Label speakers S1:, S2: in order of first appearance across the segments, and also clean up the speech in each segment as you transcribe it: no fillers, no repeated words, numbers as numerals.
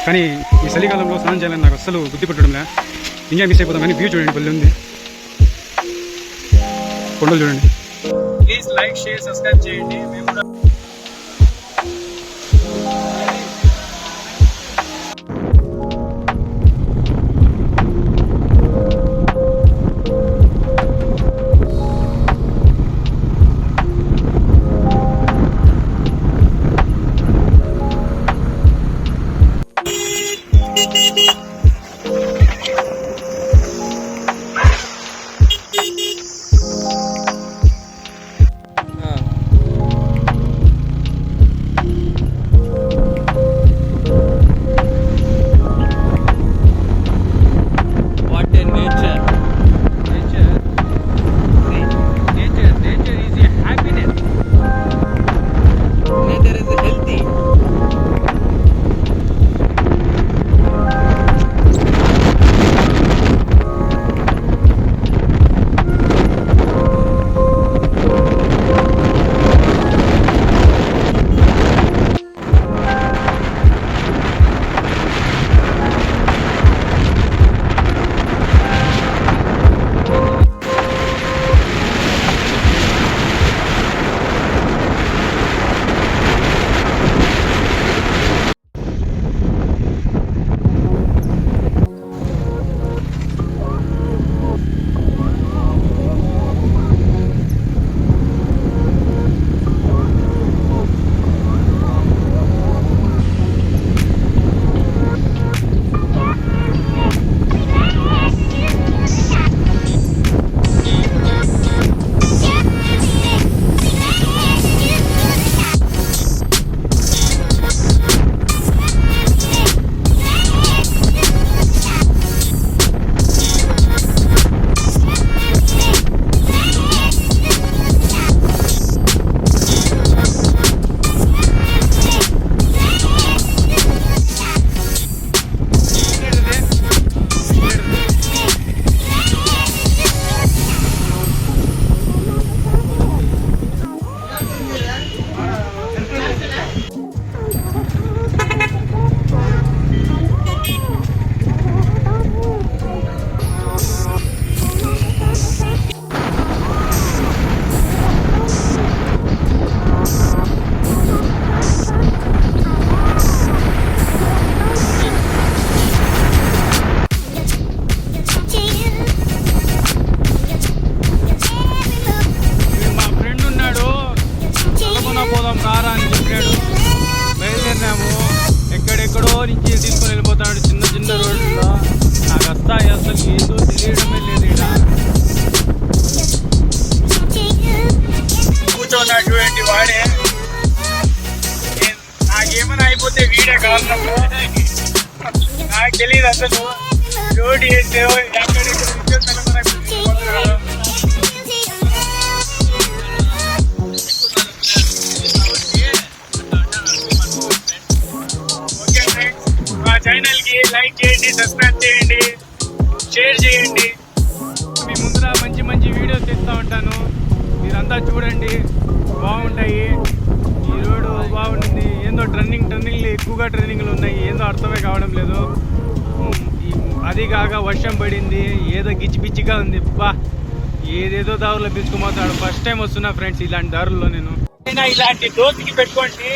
S1: కానీ ఈ చలికాలంలో స్నానం చేయాలని నాకు అస్సలు బుద్ధి పట్టడంలే. ఇంకా మిస్ అయిపోతాం. కానీ వ్యూ చూడండి, బల్లి ఉంది. కొండలు చూడండి.
S2: ప్లీజ్ లైక్, షేర్, సబ్స్క్రైబ్ చేయండి. మేము కూడా ఎక్కడెక్కడో నుంచి తీసుకొని వెళ్ళిపోతాడు చిన్న చిన్న రోడ్లలో. నాకు వస్తాయి అసలు ఏదో తెలియడమే లేదు. ఇక్కడ కూర్చోన్నటువంటి వాడే నాకేమైనా అయిపోతే వీడే కారణం. నాకు తెలియదు అసలు రోడ్డు వేస్తే ఛానల్ కి లైక్ చేయండి, సబ్స్క్రైబ్ చేయండి, షేర్ చేయండి. మీ ముందర మంచి మంచి వీడియోస్ తెస్తూ ఉంటాను, మీరంతా చూడండి. బాగుంటాయి. ఈ రోడ్డు బాగుంటుంది. ఏందో టర్నింగ్లు ఎక్కువగా టర్నింగ్లు ఉన్నాయి. ఏందో అర్థమే కావడం లేదు. అది కాక వర్షం పడింది. ఏదో గిచ్చిపిచ్చిగా ఉంది. ఏదేదో దారుల్లో పిలుచుకుపోతాడు. ఫస్ట్ టైం వస్తున్నా ఫ్రెండ్స్ ఇలాంటి దారుల్లో. నేను ఇలాంటి దోతికి పెట్టుకోండి.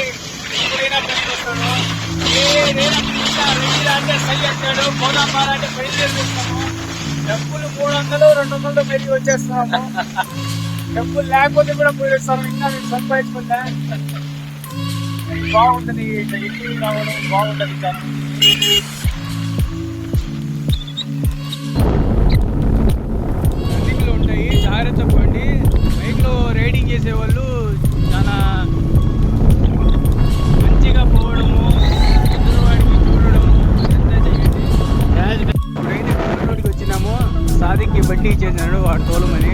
S2: అంటే సై అంటాడు, పోదాపారా అంటే బయలుదేరిస్తాము. డబ్బులు 300 200 పెరిగి వచ్చేస్తున్నాము. డబ్బులు లేకపోతే కూడా పోయిస్తాము. ఇంకా మేము సంపాదించుకుంటా. బాగుంటుంది. ఇంటికి రావడం బాగుంటుంది. రన్నింగ్లు ఉంటాయి, జాగ్రత్త పోండి. బైక్లో రైడింగ్ చేసేవాళ్ళు చాలా మంచిగా పోవడము, ఎదురువాడికి చూడడము అంతా చేయండి. ఇప్పుడైతే రోడ్డుకి వచ్చినాము. సాదికి బట్టి ఇచ్చేసినాడు వాడు తోలమని.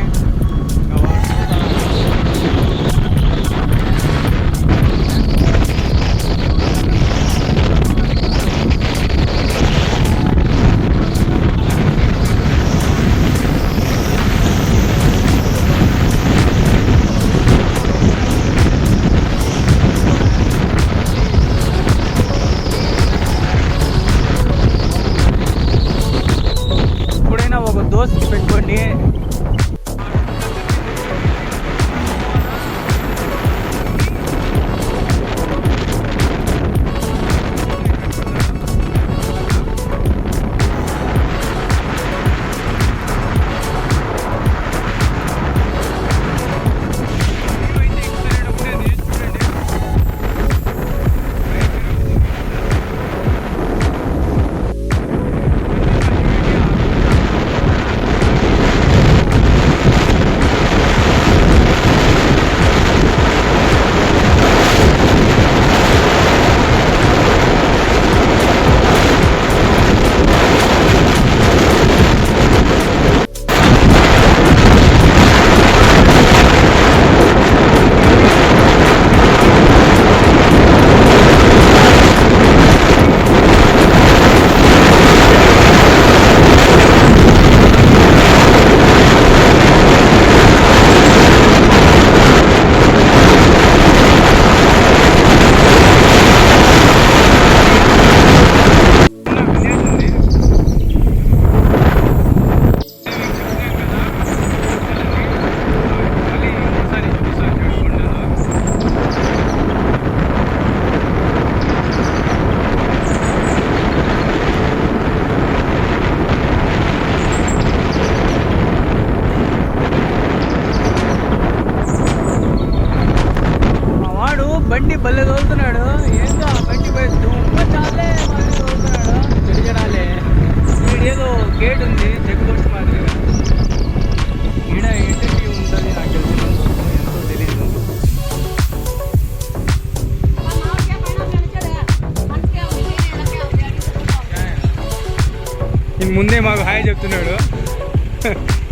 S2: ముందే మాకు హాయ్ చెప్తున్నాడు.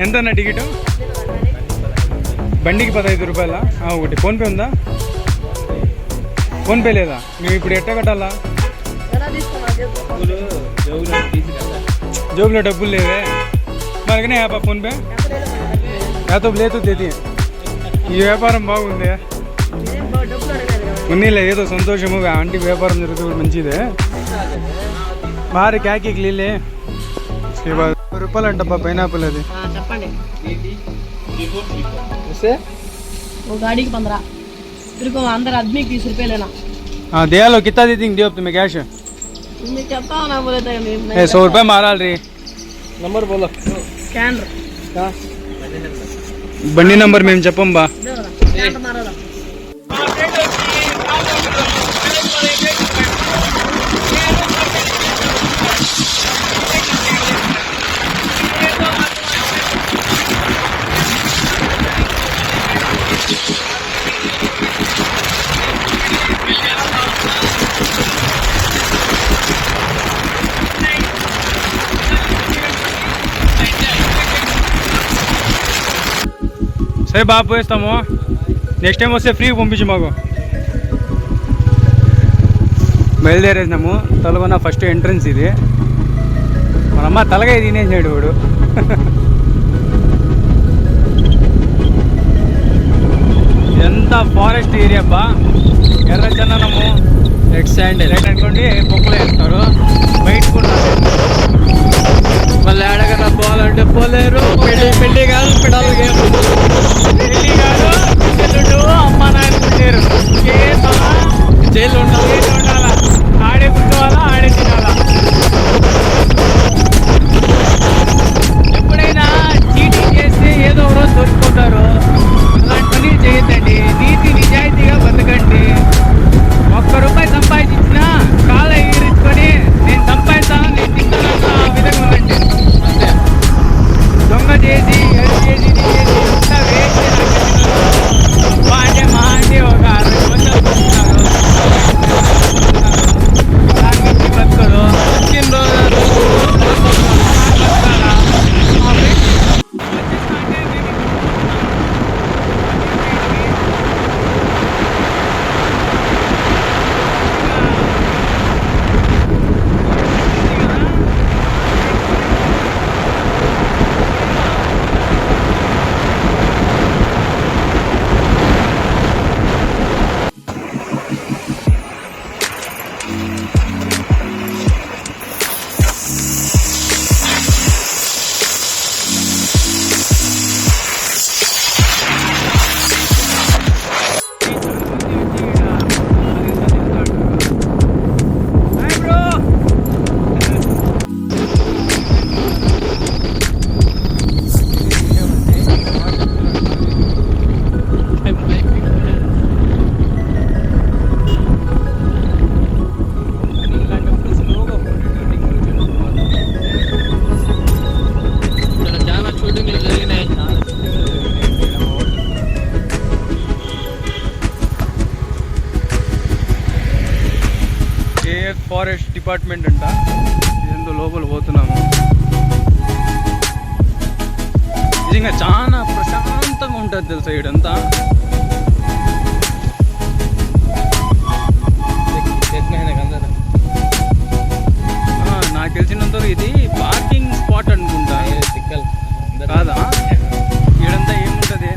S2: ఎంత అన్న టికెట్? బండికి 15 రూపాయలా? ఒకటి ఫోన్పే ఉందా? ఫోన్పే లేదా? మేము ఇప్పుడు ఎట్లా కట్టాలా? జోబులో డబ్బులు లేవే మనకనే యాపా ఫోన్పే యాతో లేదు తేది. ఈ వ్యాపారం బాగుంది. ఉన్నీలే ఏదో సంతోషము ఆంటీ వ్యాపారం జరుగుతుంది మంచిదే. భారీ క్యాకి లీలే 10 రూపాయలు అంటబ్బా పైనాపిల్. అది
S3: చెప్పండి. वो गाड़ी की 15 तेरे को अंदर आदमी 20 रुपये लेना.
S2: हाँ दे लो. कितना दे देंगे दियो तुम्हें कैश?
S3: मैं कहता हूँ ना बोले तो
S2: 100 रुपये मारा रे. नंबर बोलो.
S3: स्कैनर
S2: బండి నంబర్ మేము చెప్పం బా.
S3: स्कैनर मारो.
S2: సరే బాగా పోయిస్తాము. నెక్స్ట్ టైం వస్తే ఫ్రీ పంపించు మాకు. బయలుదేరేసినాము. తలగొన్న ఫస్ట్ ఎంట్రన్స్ ఇది. మనమ్మ తలగా తినేసాడు వాడు. ఎంత ఫారెస్ట్ ఏరియా బా. ఎర్రచందనము రెడ్ శాండ్ రైట్ అనుకోండి పొక్కులు వేస్తారు. బయట కూడా మళ్ళీ ఎడగన పోవాలంటే పోలేరు. పెళ్లి కాదు పిల్లలు పెళ్లి కాదు పిల్లలు అమ్మ నాయన పుట్టారు. జైలు ఉండాలా. ఆడే కూర్చోవాలా, ఆడే తినాలా. ఎప్పుడైనా చీటింగ్ చేస్తే ఏదో ఒక రోజు దొరికిపోతారు. అలాంటి పని చేయొద్దండి. నీతి నిజాయితీగా బతకండి. ₹1 సంపాదించినా కాళ్ళ ఎగిరించుకొని నేను సంపాదిస్తాను, నేను తింటానన్న విధంగా ఉందండి. అంతే. దొంగ చేసి ఎడు చేసి అంతా వేస్ట్. మా అంటే ఒక 60 మంది బతుకుతారు. దాని గురించి బతుకదు. వచ్చిన రోజు బతకాలా. ఫారెస్ట్ డిపార్ట్మెంట్ అంట. ఇదేందో లోపల పోతున్నాము. నిజంగా చాలా ప్రశాంతంగా ఉంటుంది తెలుసా ఇడంతా. నాకు తెలిసినంత ఇది పార్కింగ్ స్పాట్ అనుకుంటా. కాదా? ఇడంతా ఏముంటుంది?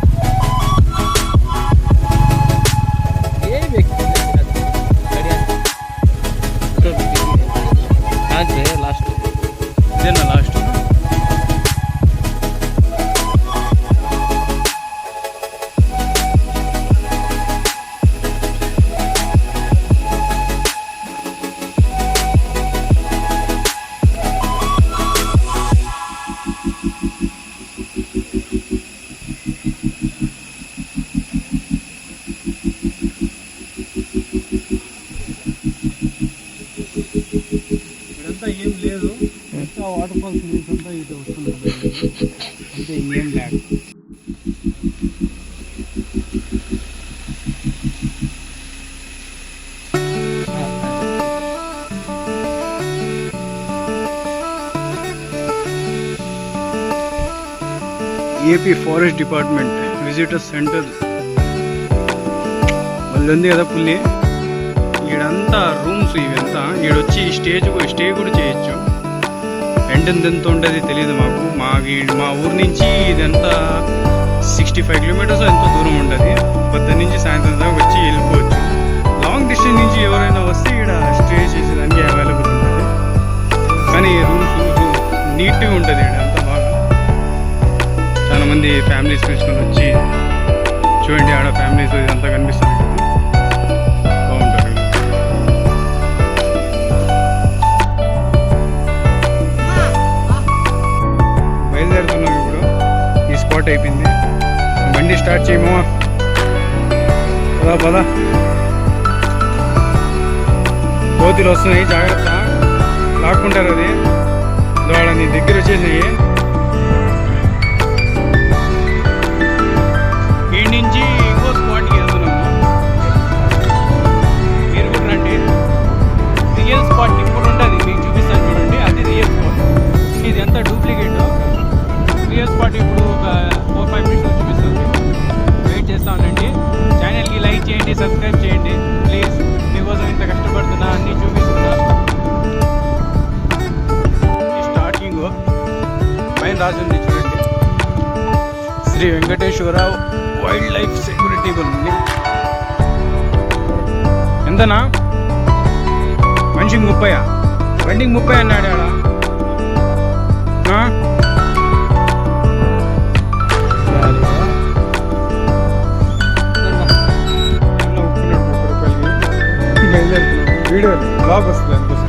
S2: లాస్ట్ ఇదేనా లాస్ట్? ఏం లేదు. వాటర్ ఫాల్స్ నీల్స్ అంతా ఇటు వస్తుంది. అంటే ఇంకేం లేదు. AP forest department visitor centre వాళ్ళు ఉంది కదా పుల్లి. ఈడంతా రూమ్స్ ఇవంతా. ఈడొచ్చి స్టే కూడా చేయొచ్చు. ఎంత ఉండేది తెలియదు మాకు. మా ఊరు నుంచి ఇదంతా 65 కిలోమీటర్స్ ఎంతో దూరం ఉంటుంది. పొద్దున్న నుంచి సాయంత్రం దాకా వచ్చి వెళ్ళిపోవచ్చు. లాంగ్ డిస్టెన్స్ నుంచి ఎవరైనా వస్తే ఇక్కడ స్టే చేసేదానికి అవైలబుల్ ఉంటుంది. కానీ రూమ్స్ నీట్గా ఉంటుంది ఇక్కడ అంతా బాగా. చాలామంది ఫ్యామిలీస్ పిలుచుకొని వచ్చి చూడండి, ఆడ ఫ్యామిలీస్ ఇదంతా కనిపిస్తుంది. బాగుంటుంది. బయలుదేరుతున్నాం ఇప్పుడు. ఈ స్పాట్ అయిపోయింది. బండి స్టార్ట్ చేయమో. పదా కోతులు వస్తున్నాయి, జాగ్రత్త, లాక్కుంటారు. అది వాళ్ళ నీ దగ్గర వచ్చేసినాయి. ఈ నుంచి ఇంకో స్పాట్కి వెళ్తున్నాము. మీరు కూడా రండి. రియల్ స్పాట్ ఇప్పుడు ఉంటుంది, మీకు చూపిస్తాను చూడండి. అది రియల్ స్పాట్. ఇది ఎంత డూప్లికేట్. రియల్ స్పాట్ ఇప్పుడు ఒక 4-5 మినిట్స్ చూపిస్తుంది. వెయిట్ చేస్తా ఉండండి. ఛానల్కి లైక్ చేయండి, సబ్స్క్రైబ్ చేయండి ప్లీజ్. మీకోసం ఇంత కష్టపడుతున్నా, అన్నీ చూపిస్తున్నా. స్టార్టింగ్ పైన రాసింది చూడండి, Shri Venkateswara wild life security ఉంది. ఎంతనా? మనిషికి 30, బండికి 30 అన్నాడు ఆడ. వీడియో బ్లాగ్ వస్తుంది అందుకోసం.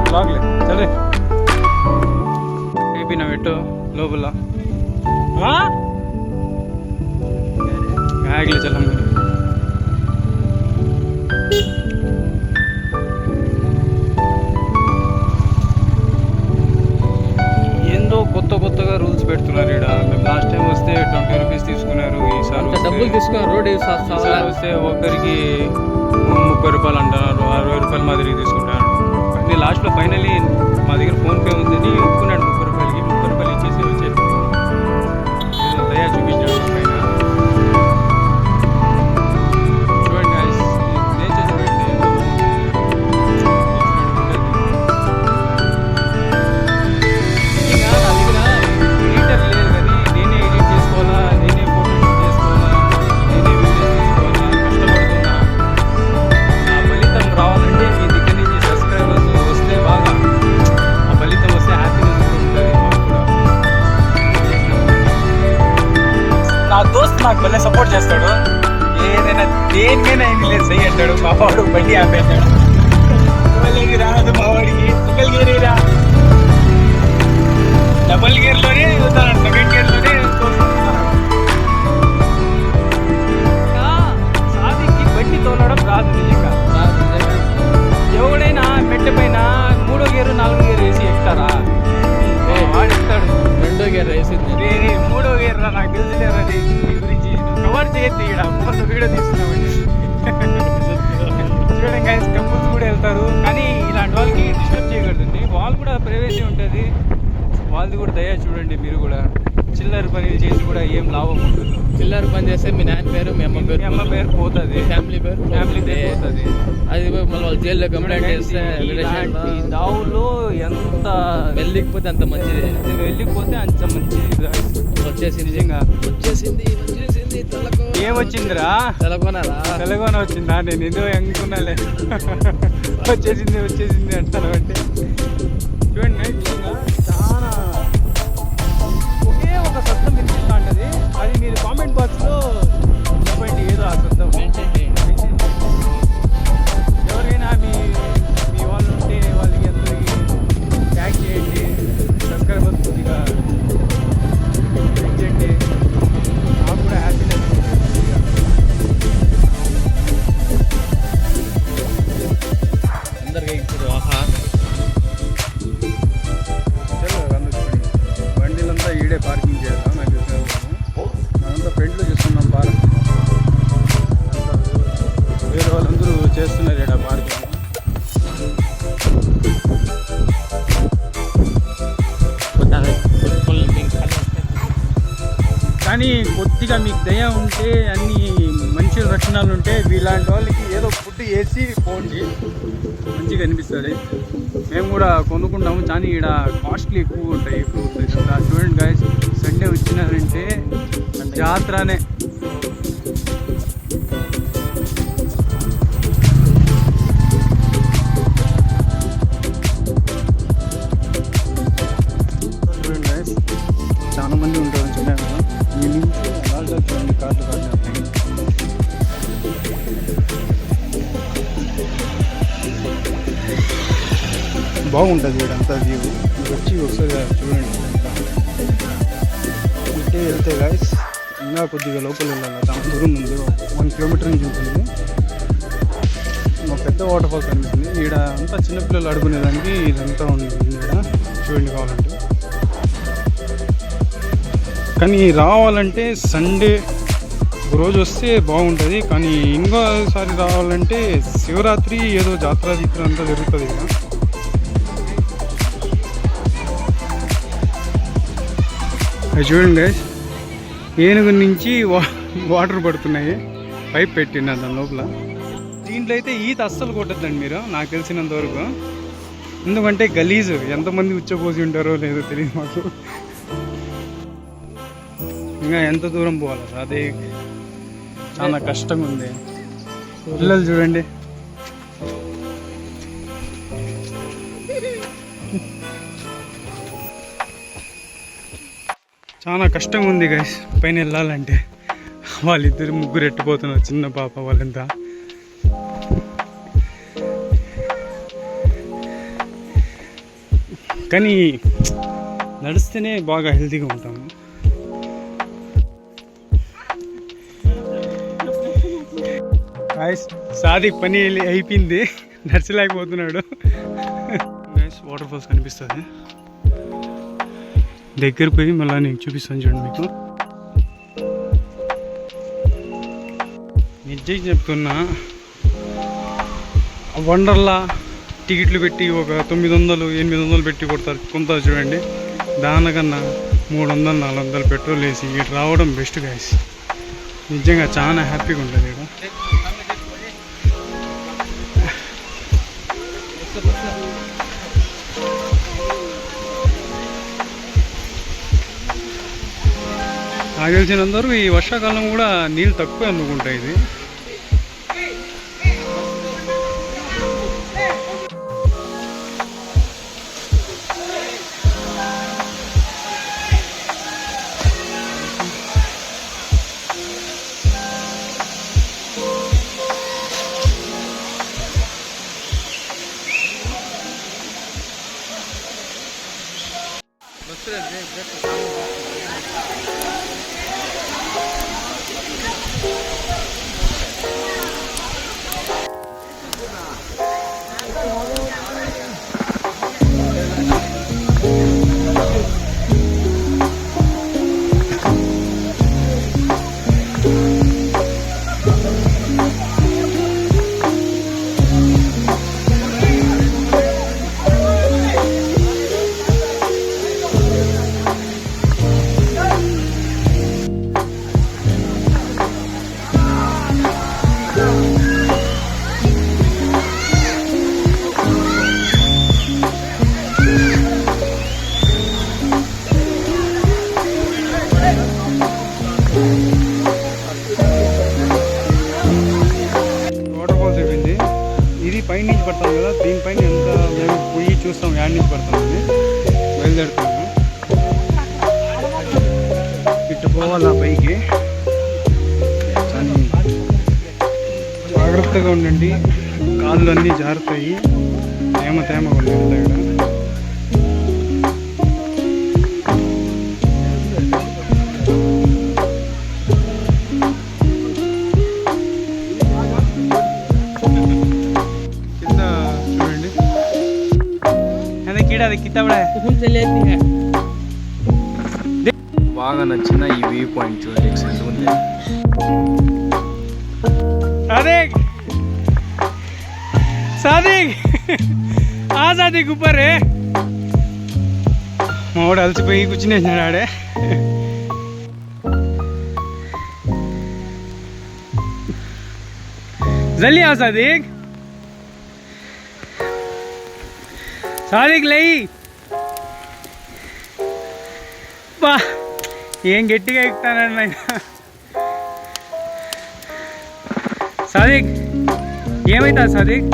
S2: బ్లాగ్ లేదు సరే. అయిపోయినా పెట్టు లోపల బ్యాగ్లు చల్లం. ఏందో కొత్తగా రూల్స్ పెడుతున్నారు ఇక్కడ. మేము లాస్ట్ టైం వస్తే 20 రూపీస్ తీసుకున్నారు. ఈసారి
S3: డబ్బులు తీసుకున్నారు. రోడ్
S2: వస్తే ఒకరికి 30 రూపాయలు అంటున్నారు, 60 రూపాయలు మా దగ్గర తీసుకుంటారు. కానీ లాస్ట్లో ఫైనలీ మా దగ్గర ఫోన్పే ఉందని ఒప్పుకున్నాడు. 30 రూపాయలకి 30 రూపాయలు ఇచ్చేసి వచ్చేది. దయా చూపించాడు పైన. చూడండి నేచర్ చూడండి. నా దగ్గర ఎడిటర్ లేదు, కానీ నేనే ఎడిట్ చేసుకోవాలా, నేనే ఫోటో షూట్ చేసుకోవాలా, నేనే వీడియోస్ తీసుకోవాలా, కష్టపడుతున్నా. ఆ ఫలితం రావాలంటే మీ దగ్గర నుంచి సబ్స్క్రైబర్స్ వస్తే బాగా, ఆ ఫలితం వస్తే హ్యాపీనెస్ కూడా ఉంటుంది మాకు కూడా. నా దోస్త్ నాకు భలే సపోర్ట్ చేస్తాడు. ఏదైనా దేనికైనా ఏమి లేదు సై అంటాడు. మా వాడు బండి ఆపేస్తాడు. రాదు మా వాడికి. సింగిల్ గేర్ రా, డబుల్ గేర్లోనే వెళ్తాను, సెకండ్ గేర్లోనే సాదికి బండి తోలడం రాదు నిజంగా. ఎవడైనా మెట్ట పైన 3వ గేరు 4వ గేరు వేసి ఎక్కుతారా? వాడు ఎక్కుతాడు.
S3: 2వ గేర్ వేసింది.
S2: 3వ గేర్ రా, నాకు తెలియలేదు. అది మీ గురించి కవర్ చేయొద్దు. ఇక్కడ మొన్న వీడియో తీస్తున్నామండి. చూడండి గైస్, కపుల్స్ కూడా వెళ్తారు. కానీ ఇలాంటి వాళ్ళకి డిస్టర్బ్ చేయకూడదండి. వాళ్ళు కూడా ప్రైవసీ ఉంటుంది. వాళ్ళది కూడా దయ చూడండి. మీరు కూడా చిల్లర పని చేసి కూడా ఏం లాభం ఉంటుంది.
S3: చిల్లర పని చేస్తే మీ నాన్న పేరు, మీ అమ్మ పేరు
S2: పోతుంది,
S3: ఫ్యామిలీ పేరు
S2: పోతుంది.
S3: అది మళ్ళీ వాళ్ళు జైల్లో కంప్లైంట్ చేస్తే
S2: ఈ దావులో ఎంత
S3: వెళ్ళకపోతే అంత మంచిది.
S2: వెళ్ళిపోతే అంత మంచిది.
S3: వచ్చేసింది,
S2: నిజంగా
S3: వచ్చేసింది.
S2: ఏమొచ్చిందిరా? తెలంగాణ వచ్చిందా? నేను ఏదో అనుకున్నాలే. వచ్చేసింది అంటాను. అంటే చూడండి నిజంగా చాలా ఒకే ఒక శబ్దం వినిపిస్తూ ఉంటుంది. అది మీరు కామెంట్ బాక్స్లో చెప్పండి ఏదో ఆ శబ్దం. ఎవరైనా మీ వాళ్ళు ఉంటే వాళ్ళకి అందరికీ ట్యాగ్ చేయండి. సబ్స్క్రైబర్స్ కొద్దిగా పెంచండి. నాకు కూడా హ్యాపీనెస్
S3: అందరికీ ఇప్పుడు ఆహా
S2: మంచిగా మీకు దయ ఉంటే అన్ని మంచి లక్షణాలు ఉంటే వీలాంటి వాళ్ళకి ఏదో ఫుడ్ వేసి పోండి, మంచిగా అనిపిస్తుంది. మేము కూడా కొనుక్కుంటాము, కానీ ఇక్కడ కాస్ట్లీ ఎక్కువ ఉంటాయి ఫ్రూట్స్ ఇదంతా. చూడండి గాయస్, సండే వచ్చినారంటే జాతరనే. చూడండి గాయస్, చాలా మంది ఉంటారు చిన్న కదా, ఈ నుంచి అలాగే చూడండి కార్లు వస్తాయి. బాగుంటుంది ఇదంతా వ్యూ. వచ్చి ఒకసారి చూడండి. ఇట్టే వెళ్తే గాయస్ ఇంకా కొద్దిగా లోపల వెళ్ళాలి, చాలా దూరం ఉంది, 1 కిలోమీటర్ నుంచి ఉంటుంది. ఒక పెద్ద వాటర్ ఫాల్ కనిపిస్తుంది. ఈడ అంతా చిన్నపిల్లలు ఆడుకునేదానికి ఇదంతా ఉంది ఈడ, చూడండి కావాలంటే. కానీ రావాలంటే సండే రోజు వస్తే బాగుంటుంది, కానీ ఇంకోసారి రావాలంటే శివరాత్రి ఏదో జాతర అంతా జరుగుతుంది ఇక. అది చూడండి గైస్, ఏనుగు నుంచి వాటర్ పడుతున్నాయి, పైప్ పెట్టిన దాని లోపల. దీంట్లో అయితే ఈత అస్సలు కొట్టద్దండి మీరు, నాకు తెలిసినంత వరకు. ఎందుకంటే గలీజు, ఎంతమంది ఉచ్చపోసి ఉంటారో లేదో తెలియదు మాకు. ఇంకా ఎంత దూరం పోవాలి, అదే చాలా కష్టంగా ఉంది. పిల్లలు చూడండి, చాలా కష్టంగా ఉంది గైస్ పైన వెళ్ళాలంటే. వాళ్ళిద్దరు ముగ్గురు ఎట్టిపోతున్నారు, చిన్న పాప వాళ్ళంతా. కానీ నడిస్తేనే బాగా హెల్తీగా ఉంటాము. గైస్ సాదిక్ పని అయిపోయింది, నడచలేకపోతున్నాడు. గైస్ వాటర్ ఫాల్స్ కనిపిస్తుంది, దగ్గర పోయి మళ్ళీ నేను చూపిస్తాను చూడండి మీకు. నిజంగా చెప్తున్నా, వండర్లా టికెట్లు పెట్టి ఒక 900-800 పెట్టి కొంటారు చూడండి. దానికన్నా 300-400 పెట్రోల్ వేసి ఇటు రావడం బెస్ట్ గైస్. నిజంగా చాలా హ్యాపీగా ఉంటుంది ఇక్కడ. నాకు తెలిసినందరూ ఈ వర్షాకాలం కూడా నీళ్ళు తక్కువ అనుకుంటాయి. ఇది పైనుంచి పడతాం కదా, దీనిపైన ఎంత మేము పోయి చూస్తాం యాడ్ నుంచి పడతామని బయలుదేరుతాము. ఇటు పోవాలి పైకి, కానీ జాగ్రత్తగా ఉండండి, కాళ్ళు అన్నీ జారుతాయి, తేమగా ఉన్నాయి ఇక్కడ. బాగా నచ్చిన ఈ వ్యూ పాయింట్ చూడండి, ఎక్సలెంట్ ఉంది. సాదిక్ సాదిక్ ఊపరే మావాడు అలసిపోయి కూర్చునేసినాడు ఆడే. జల్దీ ఆ సాదిక్ సాదిక్ లై బా ఏం గట్టిగా ఎక్కుతానన్నా సాదిక్ ఏమైతా సాదిక్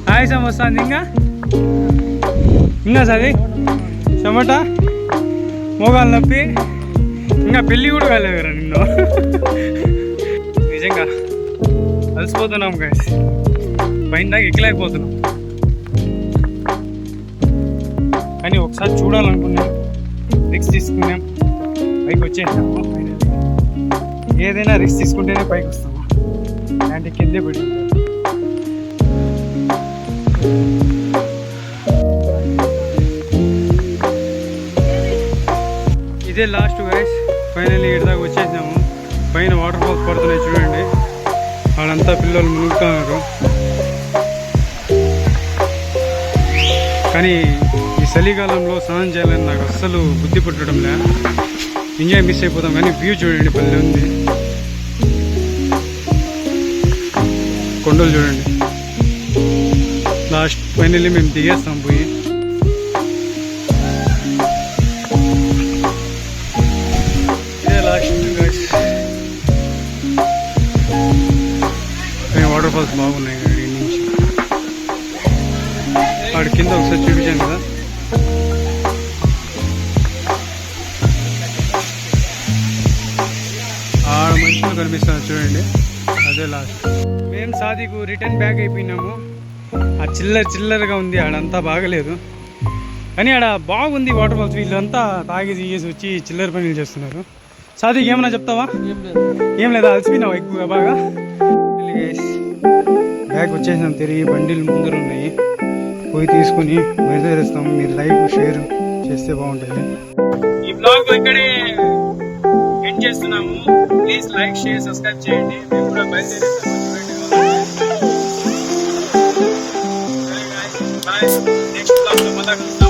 S2: ఆయాసం వస్తుంది ఇంకా సాదిక్ చెమట మోగాలు నొప్పి ఇంకా పెళ్ళి కూడా కాలేదురా నిన్ను నిజంగా అలసిపోతున్నాం గైస్ పైన దాకా ఎక్కలేకపోతున్నాం కానీ ఒకసారి చూడాలనుకున్నాం రిస్క్ తీసుకున్నాం పైకి వచ్చేసాము ఏదైనా రిస్క్ తీసుకుంటేనే పైకి వస్తాము అంటే కిందే పడి ఇదే లాస్ట్ గైస్ ఫైనల్లీ ఇక్కడ దాకా వచ్చేసాము పైన వాటర్ ఫాల్స్ పడుతున్నాయి చూడండి వాళ్ళంతా పిల్లలు మునుగుతున్నారు కానీ ఈ చలికాలంలో స్నానం చేయాలని నాకు అస్సలు బుద్ధి పుట్టడంలే ఎంజాయ్ మిస్ అయిపోతాం కానీ వ్యూ చూడండి పల్లె ఉంది కొండలు చూడండి లాస్ట్ ఫైనల్లీ మేము దిగేస్తాం పోయి వాటర్ ఫాల్స్ బాగున్నాయి ఇక్కడ నుంచి ఆడ కింద ఒకసారి చూపించాను కదా ఆడ మంచిగా కనిపిస్తుంది చూడండి అదే లాస్ట్ మేము సాదికు రిటర్న్ బ్యాక్ అయిపోయినాము ఆ చిల్లరగా ఉంది ఆడంతా బాగలేదు కానీ ఆడ బాగుంది వాటర్ ఫాల్స్ వీళ్ళంతా తాగేసి వచ్చి చిల్లర పనులు చేస్తున్నారు సాదికి ఏమన్నా చెప్తావా ఏం లేదా అలసిపోయినావా ఎక్కువగా బాగా బ్యాగ్ వచ్చేసాం తిరిగి బండిలు ముందర ఉన్నాయి పోయి తీసుకుని బయలుదేరేస్తాం మీరు లైక్ షేర్ చేస్తే బాగుంటుంది ఈ బ్లాగ్ ఇక్కడే ఎండ్ చేస్తున్నాము ప్లీజ్ లైక్ షేర్ సబ్స్క్రైబ్ చేయండి మేము కూడా బయలుదేరేస్తాము నెక్స్ట్ బ్లాగ్ లో మళ్ళీ